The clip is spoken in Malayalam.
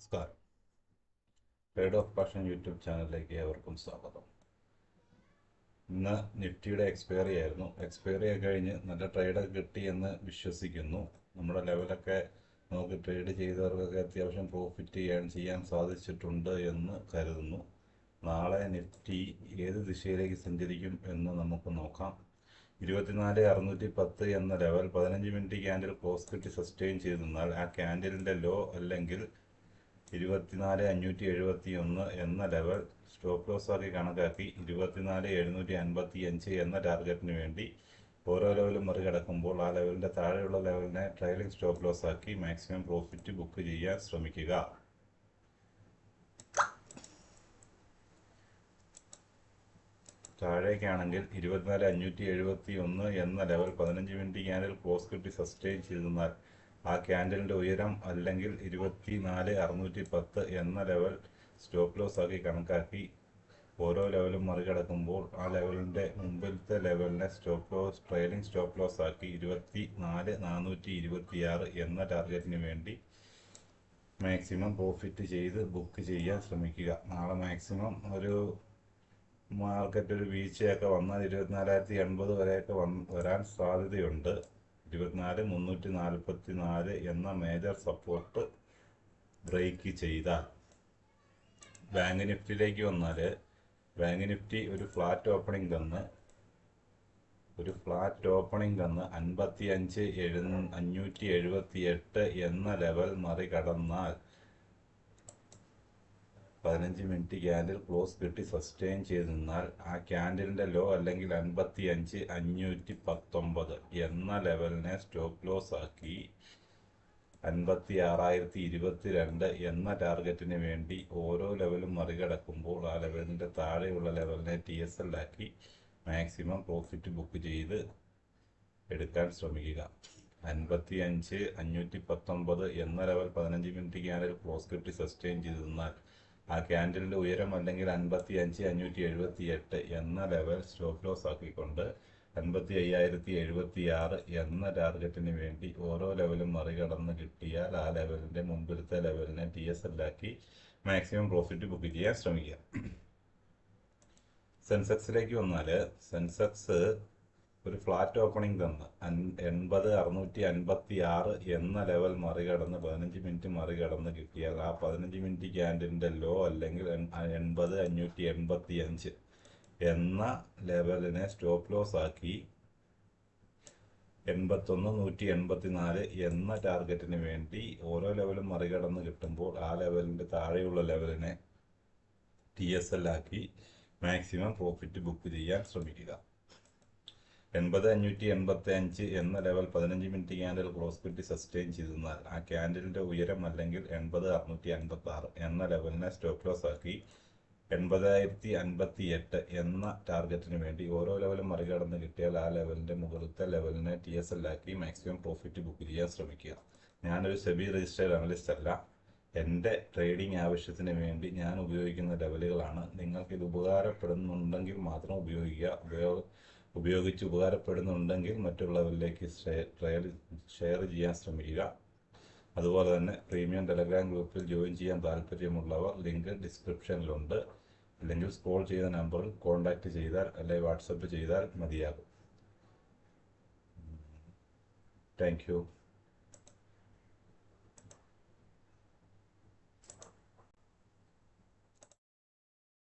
നമസ്കാരം. ട്രേഡ് ഓഫ് പാഷൻ യൂട്യൂബ് ചാനലിലേക്ക് ഏവർക്കും സ്വാഗതം. ഇന്ന് നിഫ്റ്റിയുടെ എക്സ്പയറി ആയിരുന്നു. എക്സ്പയറി ഒക്കെ കഴിഞ്ഞ് നല്ല ട്രേഡൊക്കെ കിട്ടിയെന്ന് വിശ്വസിക്കുന്നു. നമ്മുടെ ലെവലൊക്കെ നമുക്ക് ട്രേഡ് ചെയ്തവർക്കൊക്കെ അത്യാവശ്യം പ്രോഫിറ്റ് ചെയ്യാൻ സാധിച്ചിട്ടുണ്ട് എന്ന് കരുതുന്നു. നാളെ നിഫ്റ്റി ഏത് ദിശയിലേക്ക് സഞ്ചരിക്കും എന്ന് നമുക്ക് നോക്കാം. 24,610 എന്ന ലെവൽ 15 മിനിറ്റ് ക്യാൻഡിൽ ക്ലോസ് കിട്ടി സസ്റ്റെയിൻ ചെയ്തെന്നാൽ ആ ക്യാൻഡിലിൻ്റെ ലോ അല്ലെങ്കിൽ 24,571 എന്ന ലെവൽ സ്റ്റോപ്പ് ലോസ് ആക്കി കണക്കാക്കി 24,755 എന്ന ടാർഗറ്റിന് വേണ്ടി ഓരോ ലെവലും മറികടക്കുമ്പോൾ ആ ലെവലിൻ്റെ താഴെയുള്ള ലെവലിനെ ട്രailing സ്റ്റോപ്പ് ലോസ് ആക്കി മാക്സിമം പ്രോഫിറ്റ് ബുക്ക് ചെയ്യാൻ ശ്രമിക്കുക. താഴേക്കാണെങ്കിൽ 24,571 എന്ന ലെവൽ 15 മിനിറ്റ് ക്യാൻഡിൽ ക്ലോസ് കിട്ടി സസ്റ്റെയിൻ ചെയ്തെന്നാൽ ആ ക്യാൻഡലിൻ്റെ ഉയരം അല്ലെങ്കിൽ 24,610 എന്ന ലെവൽ സ്റ്റോപ്പ് ലോസ് ആക്കി കണക്കാക്കി ഓരോ ലെവലും മറികടക്കുമ്പോൾ ആ ലെവലിൻ്റെ മുമ്പിലത്തെ ലെവലിനെ ട്രailing സ്റ്റോപ്പ് ലോസ് ആക്കി 24,426 എന്ന ടാർഗറ്റിന് വേണ്ടി മാക്സിമം പ്രോഫിറ്റ് ചെയ്ത് ബുക്ക് ചെയ്യാൻ ശ്രമിക്കുക. നാളെ മാക്സിമം ഒരു മാർക്കറ്റ് ഒരു വീഴ്ചയൊക്കെ വന്നാൽ 24,080 വരെയൊക്കെ വരാൻ സാധ്യതയുണ്ട്. 24,344 എന്ന മേജർ സപ്പോർട്ട് ബ്രേക്ക് ചെയ്താൽ. ബാങ്ക് നിഫ്റ്റിയിലേക്ക് വന്നാൽ ബാങ്ക് നിഫ്റ്റി ഒരു ഫ്ലാറ്റ് ഓപ്പണിംഗ് തന്ന് 55,578 എന്ന ലെവൽ മറികടന്നാൽ 15 മിനിറ്റ് ക്യാൻഡിൽ ക്ലോസ് കിട്ടി സസ്റ്റെയിൻ ചെയ്ത് നിന്നാൽ ആ ക്യാൻഡിലിൻ്റെ ലോ അല്ലെങ്കിൽ 55,519 എന്ന ലെവലിനെ സ്റ്റോപ്പ് ലോസ് ആക്കി 56,022 എന്ന ടാർഗറ്റിന് വേണ്ടി ഓരോ ലെവലും മറികടക്കുമ്പോൾ ആ ലെവലിൻ്റെ താഴെയുള്ള ലെവലിനെ TSL ആക്കി മാക്സിമം പ്രോഫിറ്റ് ബുക്ക് ചെയ്ത് എടുക്കാൻ ശ്രമിക്കുക. 55,519 എന്ന ലെവൽ 15 മിനിറ്റ് ക്യാൻഡിൽ ക്ലോസ് കിട്ടി സസ്റ്റെയിൻ ചെയ്ത് നിന്നാൽ ആ ക്യാൻഡിലിൻ്റെ ഉയരം അല്ലെങ്കിൽ 55,578 എന്ന ലെവൽ സ്റ്റോപ്പ് ലോസ് ആക്കിക്കൊണ്ട് 55,076 എന്ന ടാർഗറ്റിന് വേണ്ടി ഓരോ ലെവലും മറികടന്ന് കിട്ടിയാൽ ആ ലെവലിൻ്റെ മുമ്പിലത്തെ ലെവലിനെ TSL ആക്കി മാക്സിമം പ്രോഫിറ്റ് ബുക്ക് ചെയ്യാൻ ശ്രമിക്കുക. സെൻസെക്സിലേക്ക് വന്നാൽ സെൻസെക്സ് ഒരു ഫ്ലാറ്റ് ഓപ്പണിംഗ് തന്ന് 80,656 എന്ന ലെവൽ മറികടന്ന് 15 മിനിറ്റ് മറികടന്ന് കിട്ടിയാൽ ആ 15 മിനിറ്റ് ക്യാൻഡിലിൻ്റെ ലോ അല്ലെങ്കിൽ 80,585 എന്ന ലെവലിനെ സ്റ്റോപ്പ് ലോസ് ആക്കി 81,184 എന്ന ടാർഗറ്റിന് വേണ്ടി ഓരോ ലെവലും മറികടന്ന് കിട്ടുമ്പോൾ ആ ലെവലിൻ്റെ താഴെയുള്ള ലെവലിനെ TSL ആക്കി മാക്സിമം പ്രോഫിറ്റ് ബുക്ക് ചെയ്യാൻ ശ്രമിക്കുക. 80,585 എന്ന ലെവൽ 15 മിനിറ്റ് ക്യാൻഡിൽ ക്ലോസ് കിട്ടി സസ്റ്റെയിൻ ചെയ്തെന്നാൽ ആ ക്യാൻഡിലിൻ്റെ ഉയരം അല്ലെങ്കിൽ 80,656 എന്ന ലെവലിനെ സ്റ്റോപ്പ് ലോസ് ആക്കി 80,058 എന്ന ടാർഗറ്റിന് വേണ്ടി ഓരോ ലെവലും മറികടന്ന് കിട്ടിയാൽ ആ ലെവലിൻ്റെ മുകളിലത്തെ ലെവലിനെ TSL ആക്കി മാക്സിമം പ്രോഫിറ്റ് ബുക്ക് ചെയ്യാൻ ശ്രമിക്കുക. ഞാനൊരു സെബി രജിസ്റ്റേർഡ് അനലിസ്റ്റ് അല്ല. എൻ്റെ ട്രേഡിംഗ് ആവശ്യത്തിന് വേണ്ടി ഞാൻ ഉപയോഗിക്കുന്ന ലെവലുകളാണ്. നിങ്ങൾക്കിത് ഉപകാരപ്പെടുന്നുണ്ടെങ്കിൽ മാത്രം ഉപയോഗിച്ച് ഉപകാരപ്പെടുന്നുണ്ടെങ്കിൽ മറ്റുള്ളവരിലേക്ക് ഷെയർ ചെയ്യാൻ ശ്രമിക്കുക. അതുപോലെ തന്നെ പ്രീമിയം ടെലഗ്രാം ഗ്രൂപ്പിൽ ജോയിൻ ചെയ്യാൻ താല്പര്യമുള്ളവർ ലിങ്ക് ഡിസ്ക്രിപ്ഷനിലുണ്ട്. അല്ലെങ്കിൽ സ്ക്രോൾ ചെയ്ത നമ്പറിൽ കോൺടാക്റ്റ് ചെയ്താൽ അല്ലെങ്കിൽ വാട്സപ്പ് ചെയ്താൽ മതിയാകും. Thank you.